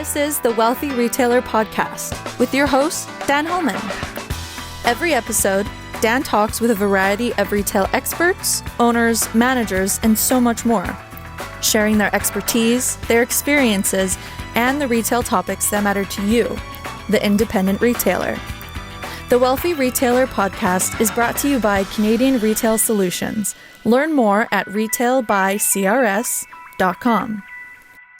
This is the Wealthy Retailer Podcast with your host, Dan Holman. Every episode, Dan talks with a variety of retail experts, owners, managers, and so much more, sharing their expertise, their experiences, and the retail topics that matter to you, the independent retailer. The Wealthy Retailer Podcast is brought to you by Canadian Retail Solutions. Learn more at retailbycrs.com.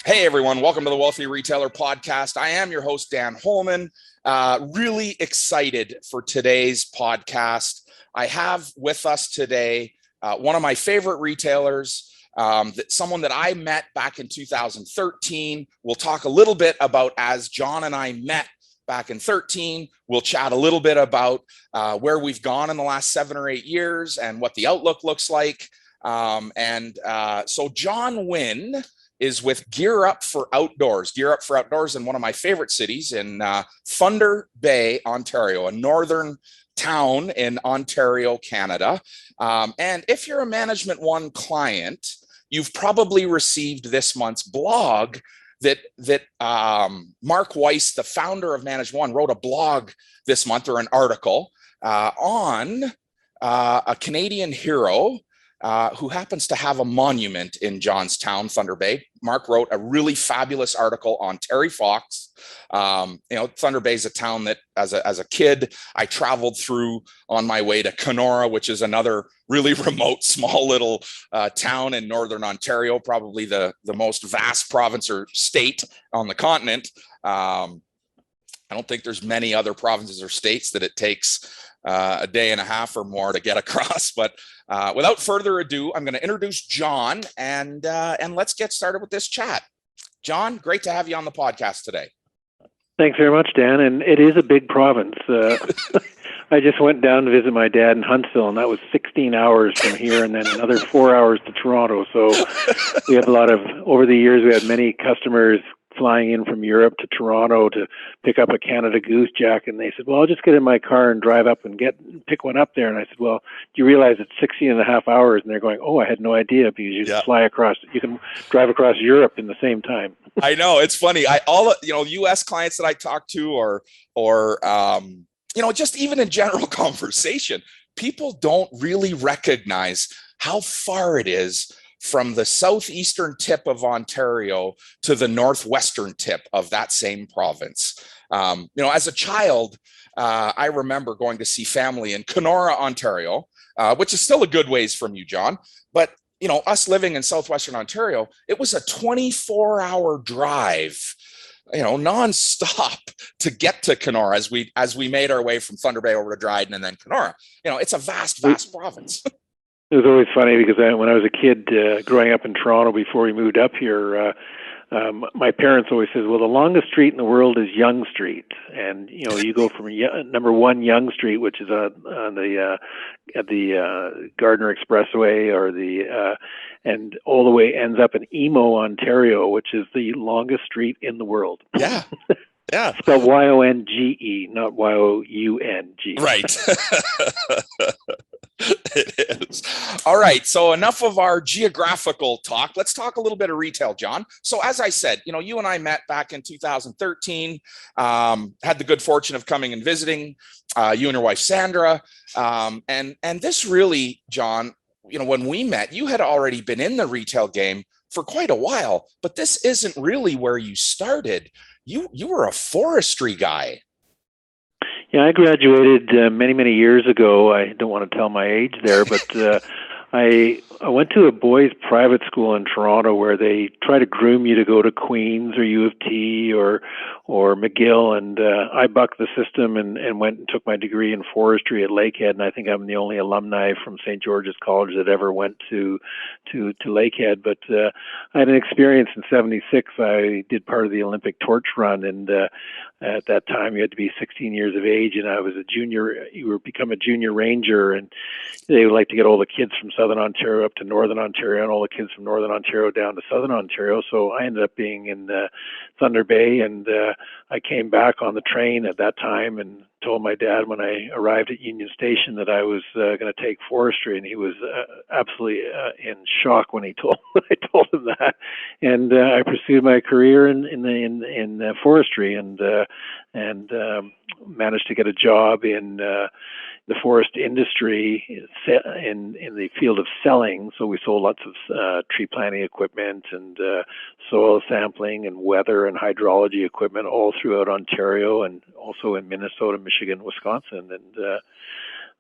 Hey everyone, welcome to the Wealthy Retailer Podcast. I am your host, Dan Holman. Really excited for today's podcast. I have with us today one of my favorite retailers, someone that I met back in 2013. We'll talk a little bit about as Jon and I met back in 2013. We'll chat a little bit about where we've gone in the last 7 or 8 years and what the outlook looks like. So Jon Wynn is with Gear Up for Outdoors. Gear Up for Outdoors in one of my favorite cities in Thunder Bay, Ontario, a northern town in Ontario, Canada. And if you're a Management One client, you've probably received this month's blog that Mark Weiss, the founder of Management One, wrote a blog this month, or an article on a Canadian hero who happens to have a monument in Johnstown, Thunder Bay. Mark wrote a really fabulous article on Terry Fox. Thunder Bay is a town that as a kid, I traveled through on my way to Kenora, which is another really remote, small little town in Northern Ontario, probably the most vast province or state on the continent. I don't think there's many other provinces or states that it takes a day and a half or more to get across. But without further ado, I'm going to introduce Jon and let's get started with this chat. Jon, great to have you on the podcast today. Thanks very much, Dan. And it is a big province. I just went down to visit my dad in Huntsville, and that was 16 hours from here, and then another 4 hours to Toronto. So we have over the years, we had many customers flying in from Europe to Toronto to pick up a Canada Goose Jack, and they said, well, I'll just get in my car and drive up and pick one up there. And I said, well, do you realize it's 16 and a half hours? And they're going, oh, I had no idea, because you you can drive across Europe in the same time. I know, it's funny. U.S. clients that I talk to, or just even in general conversation, people don't really recognize how far it is from the southeastern tip of Ontario to the northwestern tip of that same province. As a child, I remember going to see family in Kenora, Ontario, which is still a good ways from you, Jon. But, us living in southwestern Ontario, it was a 24-hour drive, nonstop to get to Kenora as we made our way from Thunder Bay over to Dryden and then Kenora. It's a vast province. It was always funny because when I was a kid growing up in Toronto before we moved up here, my parents always said, well, the longest street in the world is Yonge Street. And, you go from number 1 Yonge Street, which is at the Gardner Expressway, and all the way ends up in Emo, Ontario, which is the longest street in the world. Yeah. Yeah. Spelled Yonge, not Young. Right. It is. All right. So enough of our geographical talk. Let's talk a little bit of retail, Jon. So as I said, you and I met back in 2013, had the good fortune of coming and visiting you and your wife, Sandra. And this really, Jon, when we met, you had already been in the retail game for quite a while, but this isn't really where you started. You were a forestry guy. Yeah, I graduated many, many years ago. I don't want to tell my age there, but I went to a boys' private school in Toronto where they try to groom you to go to Queen's or U of T or McGill, and I bucked the system and went and took my degree in forestry at Lakehead, and I think I'm the only alumni from St. George's College that ever went to Lakehead. But I had an experience in '76. I did part of the Olympic torch run, and at that time you had to be 16 years of age, and I was a junior. You were become a junior ranger, and they would like to get all the kids from Southern Ontario up to Northern Ontario, and all the kids from Northern Ontario down to Southern Ontario. So I ended up being in Thunder Bay, and I came back on the train at that time and told my dad when I arrived at Union Station that I was going to take forestry, and he was absolutely in shock when I told him that. And I pursued my career in forestry, and managed to get a job in the forest industry in the field of selling. So we sold lots of tree planting equipment and soil sampling and weather and hydrology equipment all throughout Ontario, and also in Minnesota, Michigan, Wisconsin. And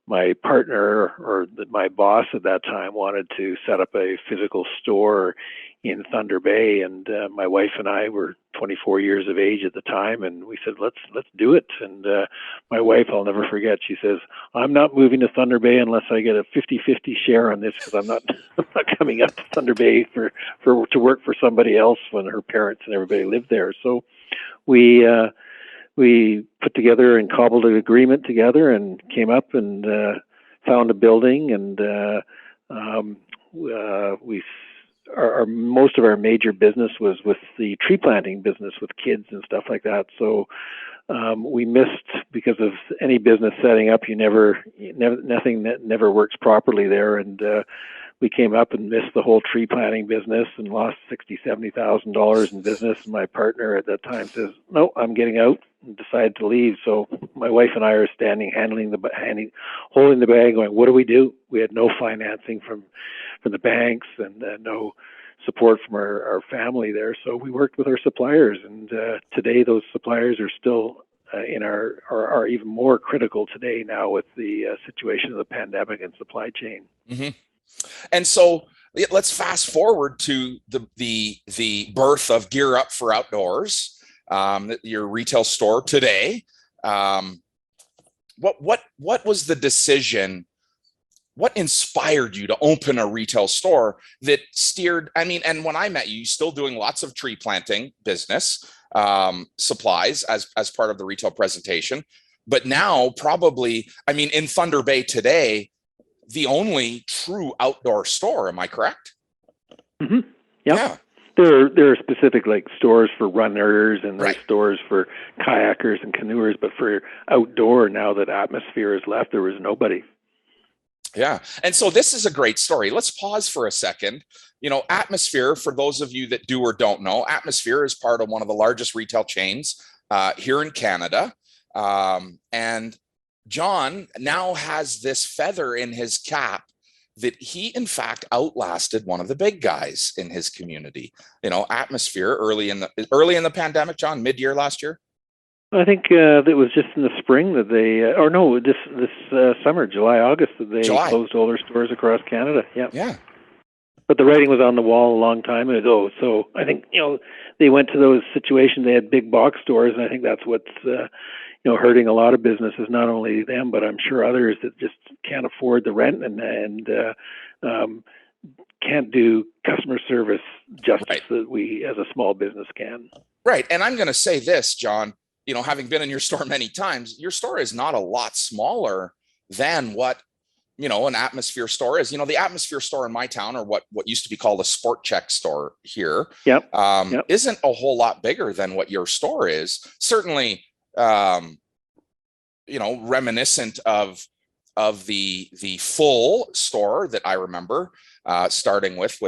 my partner, or my boss at that time, wanted to set up a physical store in Thunder Bay, and my wife and I were 24 years of age at the time, and we said, let's do it. And my wife, I'll never forget, she says, I'm not moving to Thunder Bay unless I get a 50-50 share on this, because I'm not coming up to Thunder Bay to work for somebody else when her parents and everybody lived there. So we put together and cobbled an agreement together and came up and found a building, and most of our major business was with the tree planting business with kids and stuff like that. So we missed, because of any business setting up, nothing that never works properly there. And we came up and missed the whole tree planting business and lost $60,000-$70,000 in business. And my partner at that time says, no, I'm getting out, and decided to leave. So my wife and I are standing, holding the bag, going, what do we do? We had no financing from the banks and no support from our family there. So we worked with our suppliers, and today those suppliers are still are even more critical today now with the situation of the pandemic and supply chain. Mm-hmm. And so let's fast forward to the birth of Gear Up for Outdoors, your retail store today. What was the decision? What inspired you to open a retail store that steered? I mean, and when I met you, you're still doing lots of tree planting business, supplies as part of the retail presentation. But now, probably, I mean, in Thunder Bay today, the only true outdoor store. Am I correct? Mm-hmm. Yep. Yeah. There are specific like stores for runners, and there's stores for kayakers and canoers, but for outdoor, now that Atmosphere has left, there was nobody. Yeah. And so this is a great story. Let's pause for a second. You know, Atmosphere, for those of you that do or don't know, Atmosphere is part of one of the largest retail chains here in Canada. And Jon now has this feather in his cap that he, in fact, outlasted one of the big guys in his community. You know, Atmosphere early in the pandemic, Jon, mid-year last year. I think it was just in the spring that they, this summer, July, August, that they closed all their stores across Canada. Yeah. Yeah. But the writing was on the wall a long time ago. So I think, they went to those situations. They had big box stores, and I think that's what's, hurting a lot of businesses, not only them, but I'm sure others that just can't afford the rent and can't do customer service justice that we as a small business can. Right. And I'm going to say this, Jon, having been in your store many times, your store is not a lot smaller than what, an Atmosphere store is. The Atmosphere store in my town, or what used to be called a Sport Check store here, isn't a whole lot bigger than what your store is. Certainly, reminiscent of the full store that I remember starting with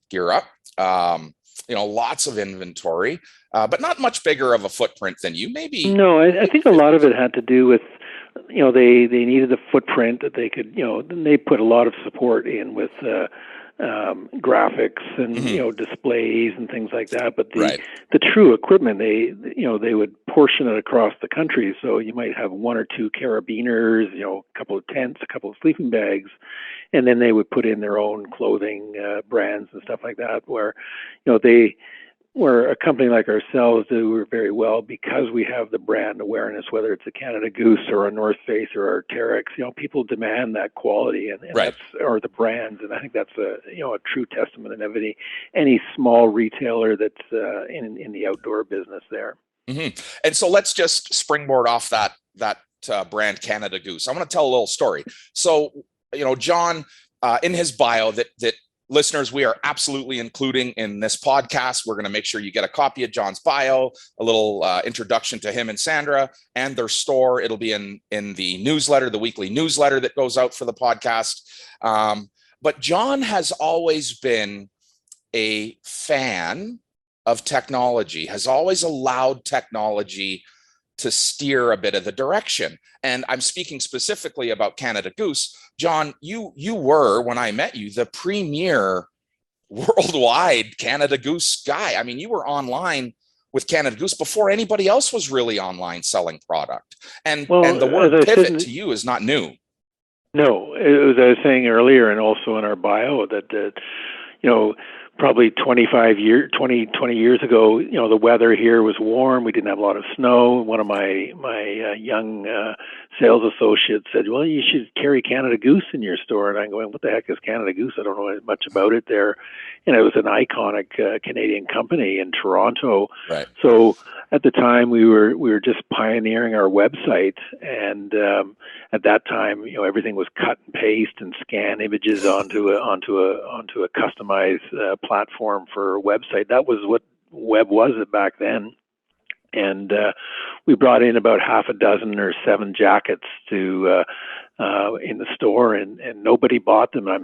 Gear Up. Lots of inventory, but not much bigger of a footprint than you. Maybe. No, I think a lot of it had to do with, they needed a footprint that they could, then they put a lot of support in with graphics and, displays and things like that. But the true equipment, they would portion it across the country. So you might have one or two carabiners, a couple of tents, a couple of sleeping bags, and then they would put in their own clothing brands and stuff like that, where, they were a company like ourselves do very well because we have the brand awareness, whether it's a Canada Goose or a North Face or our Terex. People demand that quality and that's, or the brands, and I think that's a true testament in any small retailer that's in the outdoor business there. Mm-hmm. And so let's just springboard off that brand Canada Goose. I want to tell a little story. So Jon, in his bio that listeners, we are absolutely including in this podcast. We're going to make sure you get a copy of Jon's bio, a little introduction to him and Sandra and their store. It'll be in the newsletter, the weekly newsletter that goes out for the podcast. But Jon has always been a fan of technology, has always allowed technology to steer a bit of the direction. And I'm speaking specifically about Canada Goose. Jon, you were, when I met you, the premier worldwide Canada Goose guy. I mean, you were online with Canada Goose before anybody else was really online selling product. And the word pivot to you is not new. No, it was, I was saying earlier, and also in our bio, that probably 20 years ago, the weather here was warm. We didn't have a lot of snow. One of my young sales associates said, well, you should carry Canada Goose in your store. And I'm going, what the heck is Canada Goose? I don't know much about it there. And it was an iconic Canadian company in Toronto. Right. So at the time we were just pioneering our website. And at that time, everything was cut and paste and scan images onto a customized platform for a website. That was what web was back then. And we brought in about half a dozen or 7 jackets to in the store, and nobody bought them. I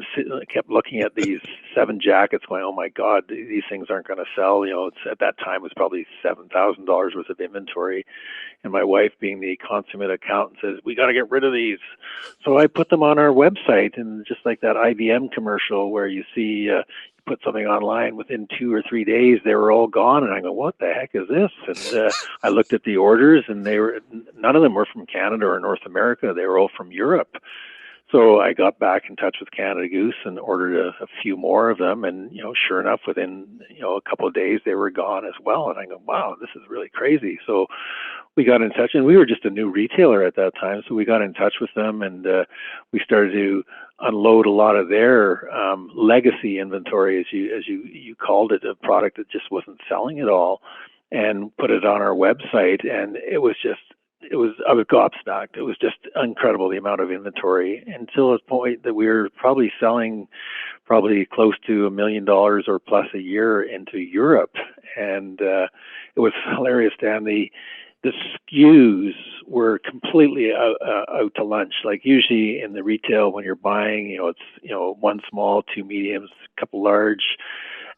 kept looking at these 7 jackets, going, "Oh my God, these things aren't going to sell." It's at that time it was probably $7,000 worth of inventory, and my wife, being the consummate accountant, says, "We got to get rid of these." So I put them on our website, and just like that IBM commercial where you see. Put something online, within 2 or 3 days they were all gone, and I go, what the heck is this? And I looked at the orders, and none of them were from Canada or North America. They were all from Europe. So I got back in touch with Canada Goose and ordered a few more of them, and sure enough, within a couple of days they were gone as well. And I go, wow, this is really crazy. So we got in touch, and we were just a new retailer at that time, so we got in touch with them, and we started to unload a lot of their legacy inventory, as you called it, a product that just wasn't selling at all, and put it on our website. And I was gobsmacked. It was just incredible, the amount of inventory, until a point that we were probably selling close to $1 million or plus a year into Europe. And it was hilarious, Dan. The SKUs were completely out to lunch. Like usually in the retail, when you're buying, it's 1 small, 2 mediums, a couple large,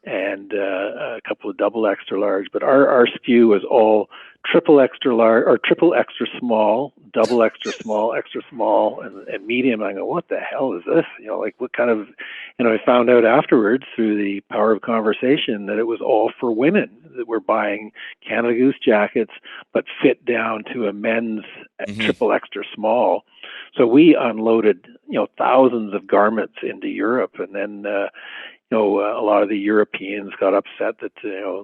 and a couple of double extra large. But our SKU was all triple extra large or triple extra small, double extra small, and medium. I go, what the hell is this? What kind of? I found out afterwards through the power of conversation that it was all for women that were buying Canada Goose jackets, but fit down to a men's triple extra small. So we unloaded, thousands of garments into Europe, and then. A lot of the Europeans got upset that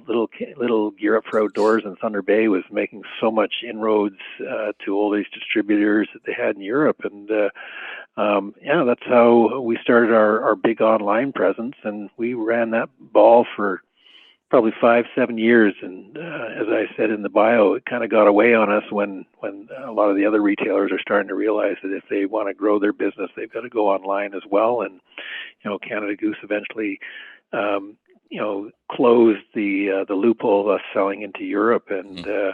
little Gear Up for Outdoors in Thunder Bay was making so much inroads to all these distributors that they had in Europe, and that's how we started our big online presence, and we ran that ball for probably 5-7 years. And as I said in the bio, it kind of got away on us when a lot of the other retailers are starting to realize that if they want to grow their business, they've got to go online as well. And Canada Goose eventually closed the loophole of us selling into Europe, and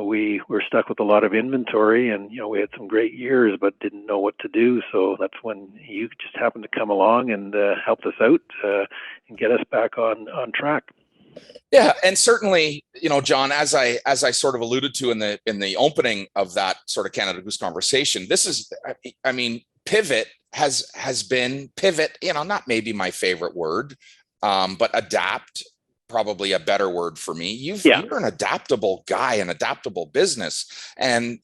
we were stuck with a lot of inventory, and we had some great years but didn't know what to do. So that's when you just happened to come along and helped us out and get us back on track. Yeah, and certainly, Jon, as I sort of alluded to in the opening of that sort of Canada Goose conversation, this is, pivot has been pivot. Not maybe my favorite word, but adapt, probably a better word for me. You're an adaptable guy, an adaptable business, and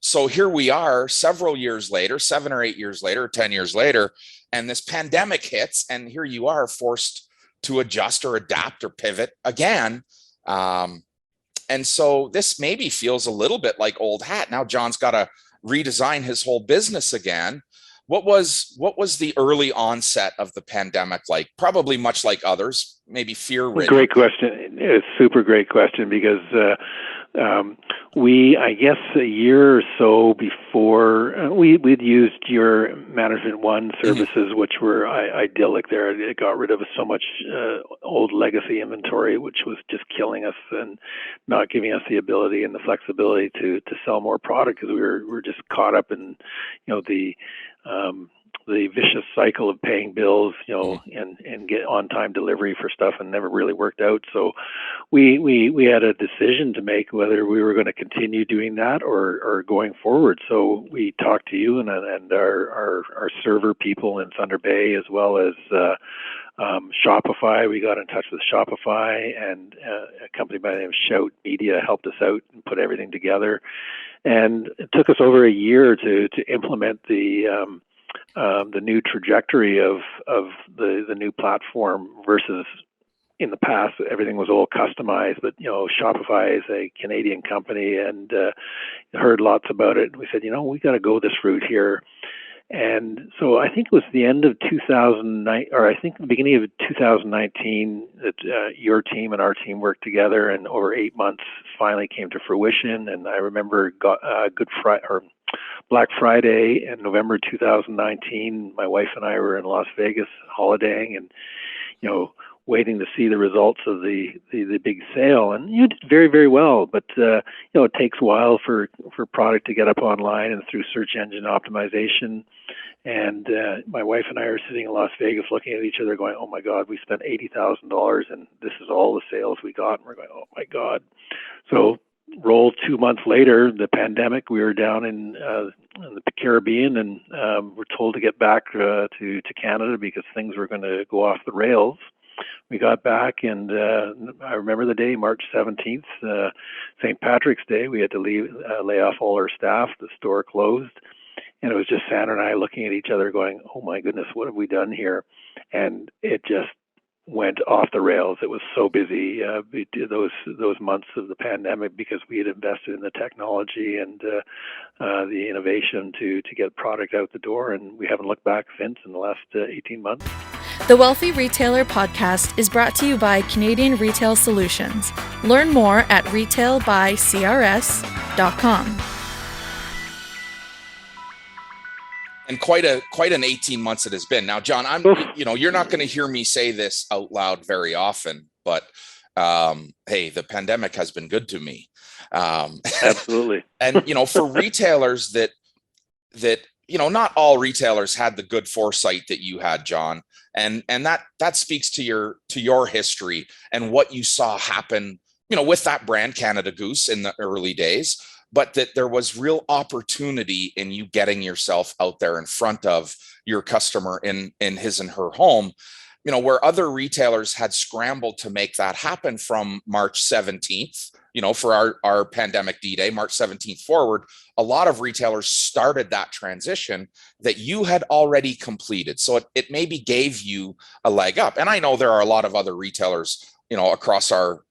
so here we are, several years later, 7 or 8 years later, 10 years later, and this pandemic hits, and here you are forced to adjust or adapt or pivot again. And so this maybe feels a little bit like old hat. Now Jon's got to redesign his whole business again. What was the early onset of the pandemic like? Probably much like others, maybe fear-ridden. Great question. It's a super great question, because I guess a year or so before, we'd used your Management One services, which were idyllic there. It got rid of so much old legacy inventory, which was just killing us and not giving us the ability and the flexibility to sell more product, because we were just caught up in, the vicious cycle of paying bills, and get on-time delivery for stuff, and never really worked out. So we had a decision to make whether we were going to continue doing that or going forward. So we talked to you and our server people in Thunder Bay, as well as Shopify. We got in touch with Shopify, and a company by the name of Shout Media helped us out and put everything together. And it took us over a year to implement the new trajectory of the new platform, versus in the past everything was all customized. But Shopify is a Canadian company, and heard lots about it. We said, we got to go this route here. And so I think it was the end of 2009, or I think the beginning of 2019, that your team and our team worked together, and over 8 months finally came to fruition. And I remember Black Friday in November 2019, my wife and I were in Las Vegas holidaying, and waiting to see the results of the big sale. And you did very, very well, but it takes a while for product to get up online and through search engine optimization. And my wife and I are sitting in Las Vegas looking at each other going, oh my God, we spent $80,000 and this is all the sales we got. And we're going, oh my God. So roll 2 months later, the pandemic, we were down in the Caribbean, and we're told to get back to Canada because things were going to go off the rails. We got back, and I remember the day, March 17th, St. Patrick's Day. We had to lay off all our staff. The store closed, and it was just Sandra and I looking at each other going, oh my goodness, what have we done here? And it just went off the rails. It was so busy those months of the pandemic, because we had invested in the technology and the innovation to get product out the door, and we haven't looked back since in the last 18 months. The Wealthy Retailer Podcast is brought to you by Canadian Retail Solutions. Learn more at retailbycrs.com. And quite an 18 months it has been. Now, John, you're not going to hear me say this out loud very often, but hey, the pandemic has been good to me. Absolutely. And for retailers that not all retailers had the good foresight that you had, John, and that speaks to your history and what you saw happen, with that brand Canada Goose in the early days. But that there was real opportunity in you getting yourself out there in front of your customer in his and her home, where other retailers had scrambled to make that happen from March 17th, for our pandemic D-Day, March 17th forward. A lot of retailers started that transition that you had already completed. So it maybe gave you a leg up. And I know there are a lot of other retailers, across our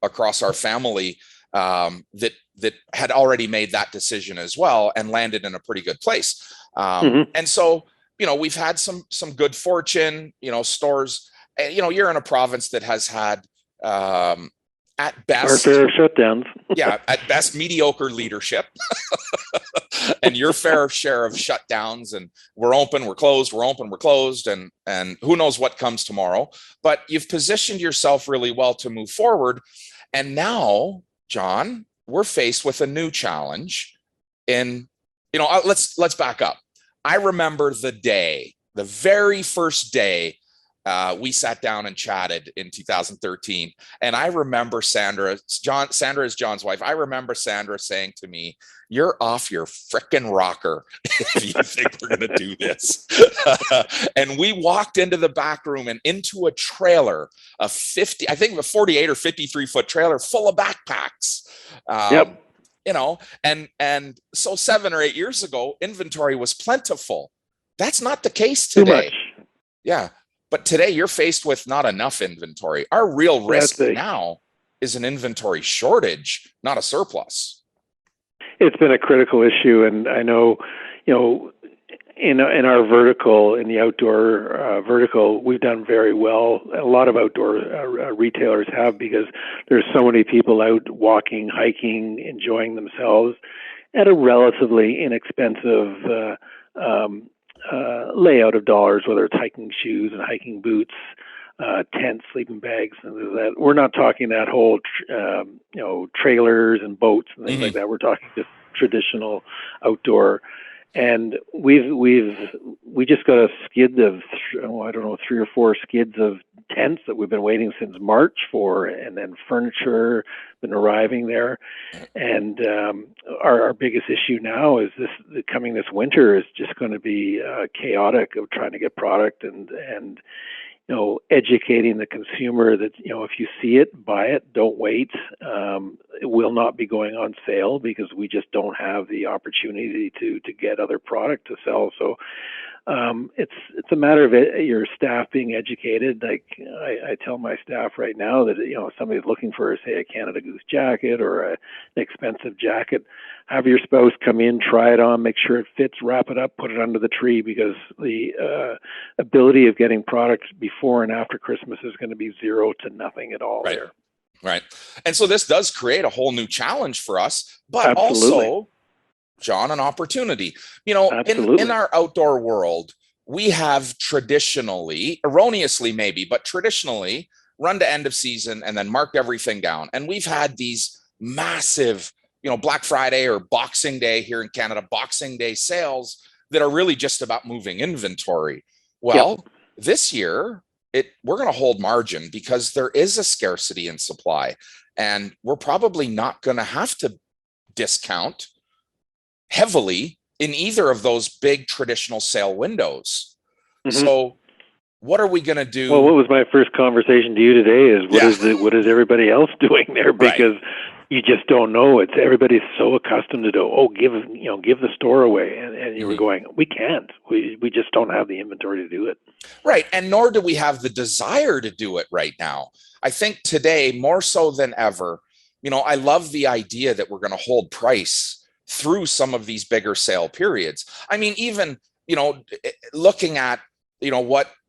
family that had already made that decision as well and landed in a pretty good place. And so, we've had some good fortune, stores, you're in a province that has had, at best, our fair shutdowns. Yeah, at best, mediocre leadership and your fair share of shutdowns, and we're open, we're closed, we're open, we're closed, and who knows what comes tomorrow. But you've positioned yourself really well to move forward. And now, John, we're faced with a new challenge. Let's back up. I remember the very first day we sat down and chatted in 2013. And I remember Sandra is John's wife. I remember Sandra saying to me, "You're off your frickin' rocker if you think we're going to do this." And we walked into the back room and into a trailer, a 48 or 53 foot trailer full of backpacks. Yep. And so 7 or 8 years ago, inventory was plentiful. That's not the case today. Too much. Yeah. But today you're faced with not enough inventory. Our real risk now is an inventory shortage, not a surplus. It's been a critical issue. And I know, in our vertical, in the outdoor vertical, we've done very well. A lot of outdoor retailers have, because there's so many people out walking, hiking, enjoying themselves at a relatively inexpensive layout of dollars, whether it's hiking shoes and hiking boots, tents, sleeping bags, and that. We're not talking that whole, trailers and boats and things like that. We're talking just traditional outdoor. And we just got a skid of, 3 or 4 skids of tents that we've been waiting since March for, and then furniture been arriving there. And our biggest issue now is this winter is just going to be chaotic of trying to get product and educating the consumer that, if you see it, buy it, don't wait. It will not be going on sale because we just don't have the opportunity to get other product to sell. So it's a matter of your staff being educated. Like I tell my staff right now that, if somebody's looking for, say, a Canada Goose jacket or an expensive jacket, have your spouse come in, try it on, make sure it fits, wrap it up, put it under the tree, because the ability of getting products before and after Christmas is going to be zero to nothing at all there. Right. And so this does create a whole new challenge for us, but Absolutely. Also, John, an opportunity. In our outdoor world, we have traditionally, erroneously maybe, but traditionally run to end of season and then marked everything down. And we've had these massive, Black Friday or Boxing Day here in Canada, Boxing Day sales that are really just about moving inventory. Well, This year, we're going to hold margin because there is a scarcity in supply, and we're probably not going to have to discount heavily in either of those big traditional sale windows. So what are we going to do? Well, what was my first conversation to you today is what is everybody else doing there? Because you just don't know. Everybody's so accustomed to give the store away, and you were going, we can't. We just don't have the inventory to do it. Right, and nor do we have the desire to do it right now. I think today, more so than ever, I love the idea that we're going to hold price through some of these bigger sale periods. I mean, even, looking at,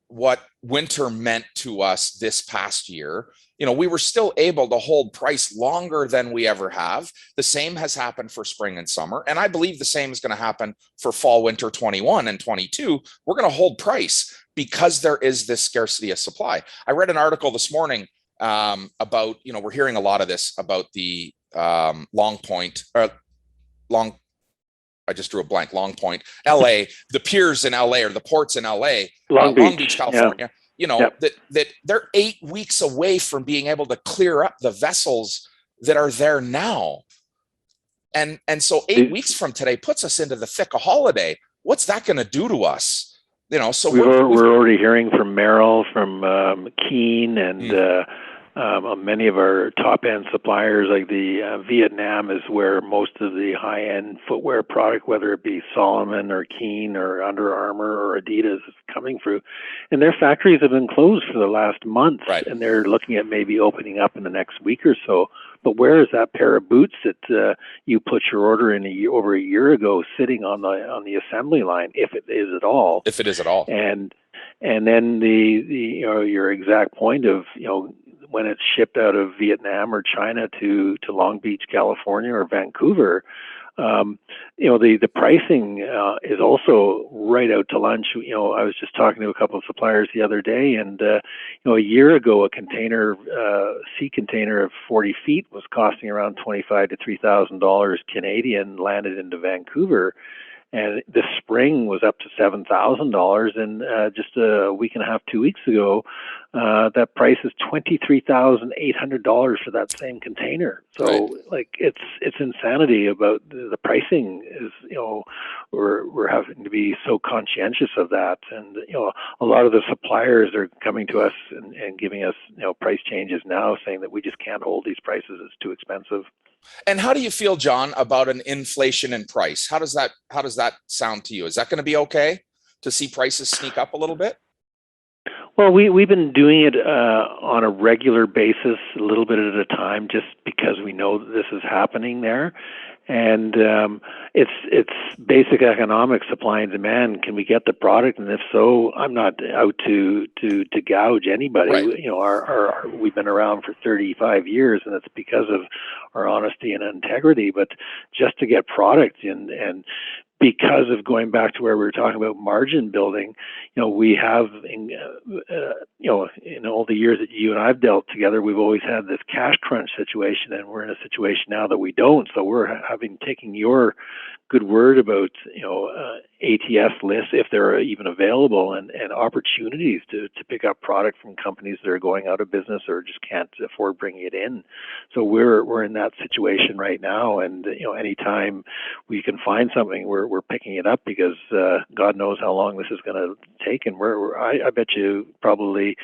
what winter meant to us this past year, we were still able to hold price longer than we ever have. The same has happened for spring and summer. And I believe the same is going to happen for fall, winter 21 and 22. We're going to hold price because there is this scarcity of supply. I read an article this morning about, we're hearing a lot of this about the Long Point, I just drew a blank. Long Point, LA, the piers in LA or the ports in LA, Long Beach, California, that they're 8 weeks away from being able to clear up the vessels that are there now. And so 8 weeks from today puts us into the thick of holiday. What's that going to do to us? So we're already hearing from Merrill, from Keen, and many of our top-end suppliers, like the Vietnam is where most of the high-end footwear product, whether it be Solomon or Keen or Under Armour or Adidas, is coming through. And their factories have been closed for the last month, and they're looking at maybe opening up in the next week or so. But where is that pair of boots that you put your order in over a year ago sitting on the assembly line, if it is at all? If it is at all. And then your exact point of, when it's shipped out of Vietnam or China to Long Beach, California, or Vancouver, the pricing is also right out to lunch. I was just talking to a couple of suppliers the other day, and a year ago, a sea container of 40 feet was costing around $2,500 to $3,000 Canadian, landed into Vancouver. And this spring was up to $7,000, and just a week and a half, 2 weeks ago, that price is $23,800 for that same container. So, it's insanity about the pricing. Is we're having to be so conscientious of that, and a lot of the suppliers are coming to us and giving us price changes now, saying that we just can't hold these prices; it's too expensive. And how do you feel, John, about an inflation in price? How does that sound to you? Is that going to be okay to see prices sneak up a little bit? Well, we've been doing it on a regular basis, a little bit at a time, just because we know that this is happening there. And it's basic economics, supply and demand. Can we get the product? And if so, I'm not out to gouge anybody. Right. You know, we've been around for 35 years, and it's because of our honesty and integrity. But just to get product in, and because of going back to where we were talking about margin building, you know, we have, you know, in all the years that you and I've dealt together, we've always had this cash crunch situation, and we're in a situation now that we don't. So we're taking your good word about, you know, ATS lists, if they're even available, and opportunities to pick up product from companies that are going out of business or just can't afford bringing it in. So we're in that situation right now, and you know, anytime we can find something, we're picking it up, because God knows how long this is going to take, and I bet you probably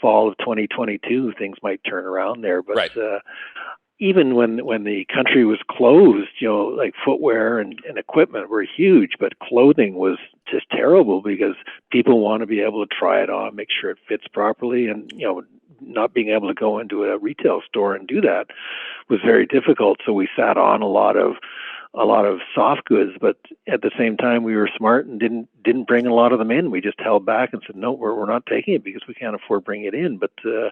fall of 2022 things might turn around there, but. Right. Even when the country was closed, you know, like footwear and equipment were huge, but clothing was just terrible, because people want to be able to try it on, make sure it fits properly, and you know, not being able to go into a retail store and do that was very difficult. So we sat on a lot of soft goods, but at the same time we were smart and didn't bring a lot of them in. We just held back and said, no, we're not taking it because we can't afford bringing it in. But you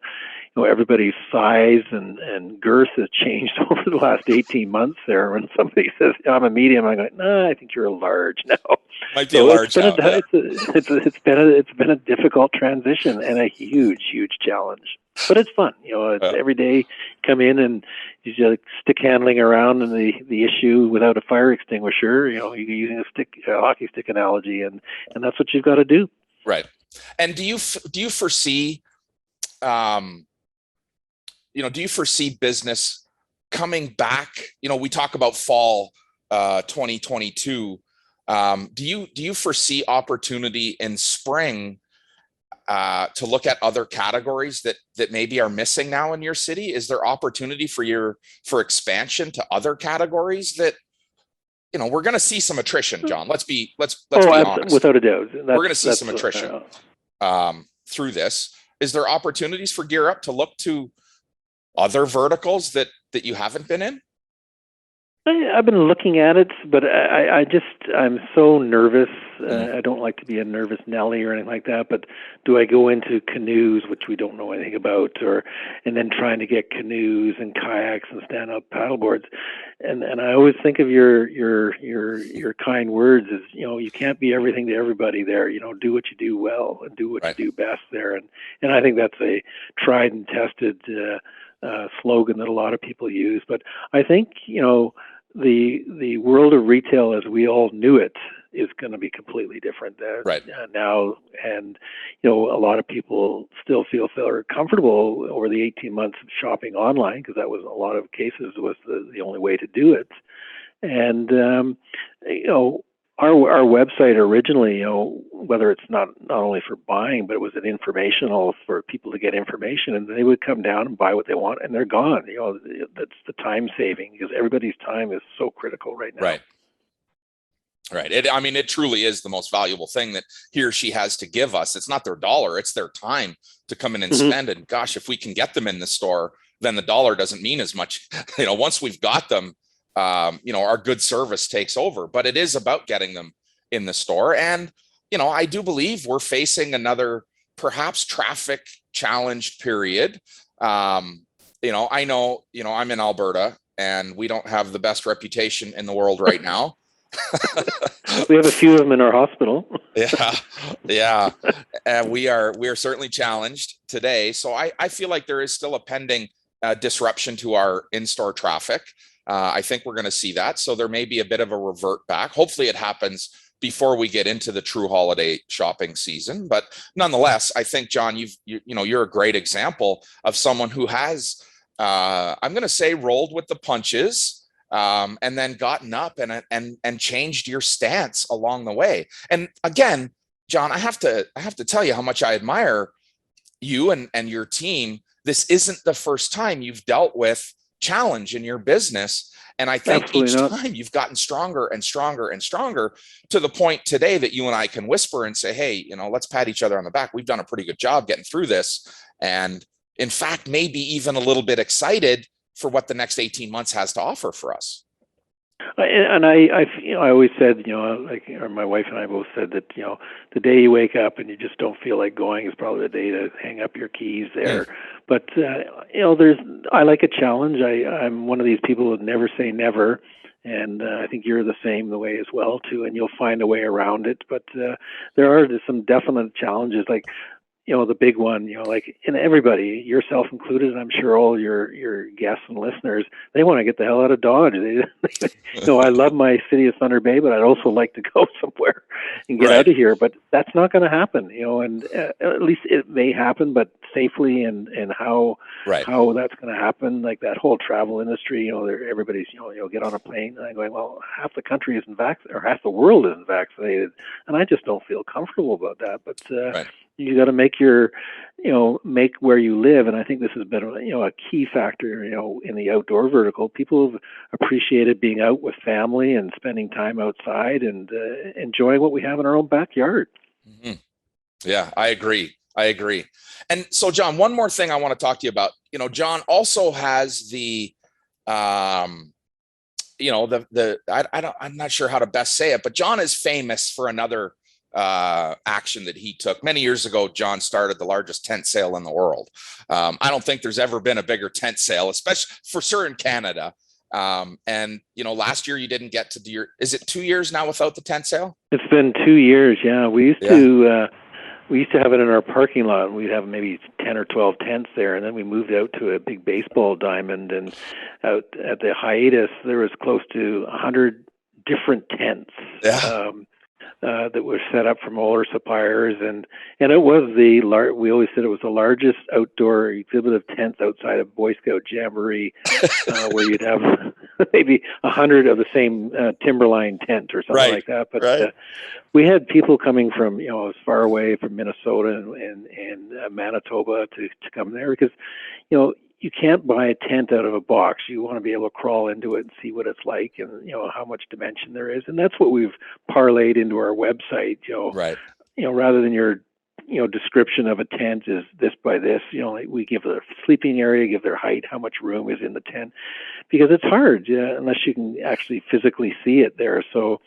know, everybody's size and girth has changed over the last 18 months there. When somebody says, I'm a medium, I go, no, I think you're a large now. Might be a large now. It's been a difficult transition and a huge challenge. But it's fun, you know. It's every day come in and you just stick handling around in the issue without a fire extinguisher. You know, you're using a hockey stick analogy, and that's what you've got to do. Right. And do you foresee, do you foresee business coming back? You know, we talk about fall 2022. Do you foresee opportunity in spring to look at other categories that maybe are missing now in your city? Is there opportunity for expansion to other categories that, you know, we're going to see some attrition, John? Let's be honest. Without a doubt, we're going to see some attrition through this. Is there opportunities for Gear Up to look to other verticals that you haven't been in? I've been looking at it, but I'm so nervous. I don't like to be a nervous Nelly or anything like that, but do I go into canoes, which we don't know anything about, and then trying to get canoes and kayaks and stand-up paddleboards? And I always think of your kind words as, you know, you can't be everything to everybody there. You know, do what you do well and do what you do best there. And I think that's a tried and tested slogan that a lot of people use. But I think, you know, the world of retail as we all knew it is going to be completely different now. And, you know, a lot of people still feel very comfortable over the 18 months of shopping online, because that was, a lot of cases, was the only way to do it. And, you know, our website originally, you know, whether it's not only for buying, but it was an informational for people to get information, and they would come down and buy what they want, and they're gone. You know, that's the time saving, because everybody's time is so critical right now. Right. It truly is the most valuable thing that he or she has to give us. It's not their dollar, it's their time to come in and spend. And gosh, if we can get them in the store, then the dollar doesn't mean as much. You know, once we've got them, you know, our good service takes over. But it is about getting them in the store. And, you know, I do believe we're facing another perhaps traffic challenged period. You know, I know, you know, I'm in Alberta and we don't have the best reputation in the world right now. We have a few of them in our hospital. Yeah. And we are certainly challenged today. So I feel like there is still a pending disruption to our in-store traffic. I think we're going to see that. So there may be a bit of a revert back. Hopefully it happens before we get into the true holiday shopping season. But nonetheless, I think, John, you're a great example of someone who has, I'm going to say, rolled with the punches, and then gotten up and changed your stance along the way. And again, John, I have to tell you how much I admire you and your team. This isn't the first time you've dealt with challenge in your business. And I think time you've gotten stronger and stronger and stronger, to the point today that you and I can whisper and say, hey, you know, let's pat each other on the back. We've done a pretty good job getting through this. And in fact, maybe even a little bit excited for what the next 18 months has to offer for us. I always said, or my wife and I both said that, the day you wake up and you just don't feel like going is probably the day to hang up your keys there. But, I like a challenge. I'm one of these people who never say never. And I think you're the same the way as well, too, and you'll find a way around it. But there are some definite challenges, like, the big one, and everybody, yourself included, and I'm sure all your guests and listeners, they want to get the hell out of Dodge. I love my city of Thunder Bay, but I'd also like to go somewhere and get out of here. But that's not going to happen, and at least it may happen, but safely and how that's going to happen, like that whole travel industry, everybody's, get on a plane and I'm going, well, half the country isn't vaccinated, or half the world isn't vaccinated, and I just don't feel comfortable about that. But you got to make make where you live, and I think this has been a key factor in the outdoor vertical. People have appreciated being out with family and spending time outside and enjoying what we have in our own backyard. Mm-hmm. Yeah, I agree. And so, Jon, one more thing I want to talk to you about. Jon also has I'm not sure how to best say it, but Jon is famous for another action that he took many years ago. Jon started the largest tent sale in the world. I don't think there's ever been a bigger tent sale, especially for sure in Canada. And last year you didn't get to do is it 2 years now without the tent sale? It's been 2 years. Yeah. We used to have it in our parking lot. We'd have maybe 10 or 12 tents there. And then we moved out to a big baseball diamond, and out at the hiatus, there was close to 100 different tents. Yeah. That was set up from all our suppliers, and it was we always said it was the largest outdoor exhibit of tents outside of Boy Scout Jamboree, where you'd have maybe 100 of the same timberline tent or something like that. But we had people coming from as far away from Minnesota and Manitoba to come there, because you can't buy a tent out of a box. You want to be able to crawl into it and see what it's like, and how much dimension there is. And that's what we've parlayed into our website. Rather than your description of a tent is this by this. We give their sleeping area, give their height, how much room is in the tent, because it's hard unless you can actually physically see it there. So,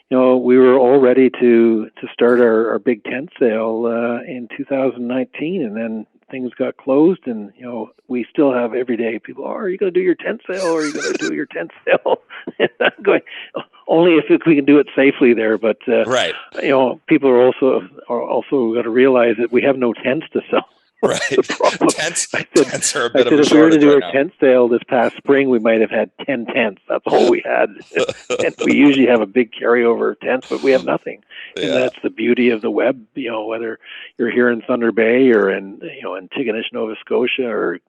we were all ready to start our big tent sale in 2019, and then things got closed, and we still have every day people, are you going to do your tent sale, or are you going to do your tent sale? And I'm going, only if we can do it safely there. But people are also got to realize that we have no tents to sell. Right. Tents are a bit of a shortage. If we were to do our tent sale this past spring, we might have had 10 tents. That's all we had. And we usually have a big carryover of tents, but we have nothing. Yeah. And that's the beauty of the web. Whether you're here in Thunder Bay or in Tignish, Nova Scotia, or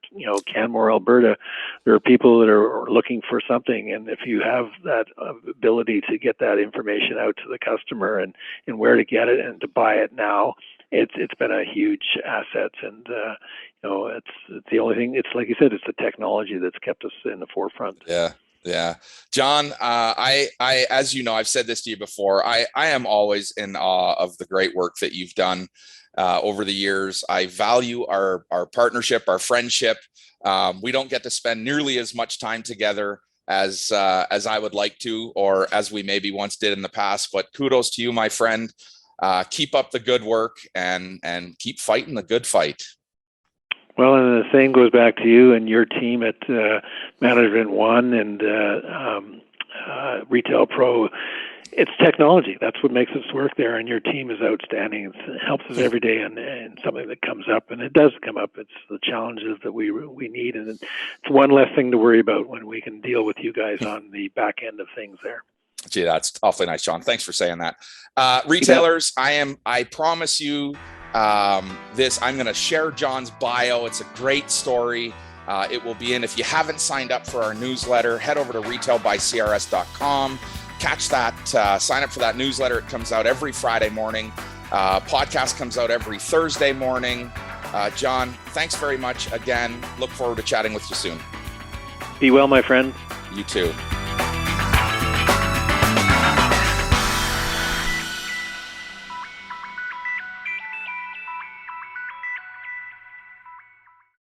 Canmore, Alberta, there are people that are looking for something. And if you have that ability to get that information out to the customer and where to get it and to buy it now, it's been a huge asset, and it's the only thing. It's like you said, it's the technology that's kept us in the forefront. Yeah. Jon, I as you know, I've said this to you before. I am always in awe of the great work that you've done over the years. I value our partnership, our friendship. We don't get to spend nearly as much time together as I would like to, or as we maybe once did in the past. But kudos to you, my friend. Keep up the good work and keep fighting the good fight. Well, and the same goes back to you and your team at Management One and Retail Pro. It's technology. That's what makes us work there, and your team is outstanding. It helps us every day, and something that comes up, and it does come up. It's the challenges that we need, and it's one less thing to worry about when we can deal with you guys on the back end of things there. Gee, that's awfully nice, Jon. Thanks for saying that. Retailers, I promise you this. I'm going to share Jon's bio. It's a great story. It will be in. If you haven't signed up for our newsletter, head over to retailbycrs.com. Catch that. Sign up for that newsletter. It comes out every Friday morning. Podcast comes out every Thursday morning. Jon, thanks very much again. Look forward to chatting with you soon. Be well, my friend. You too.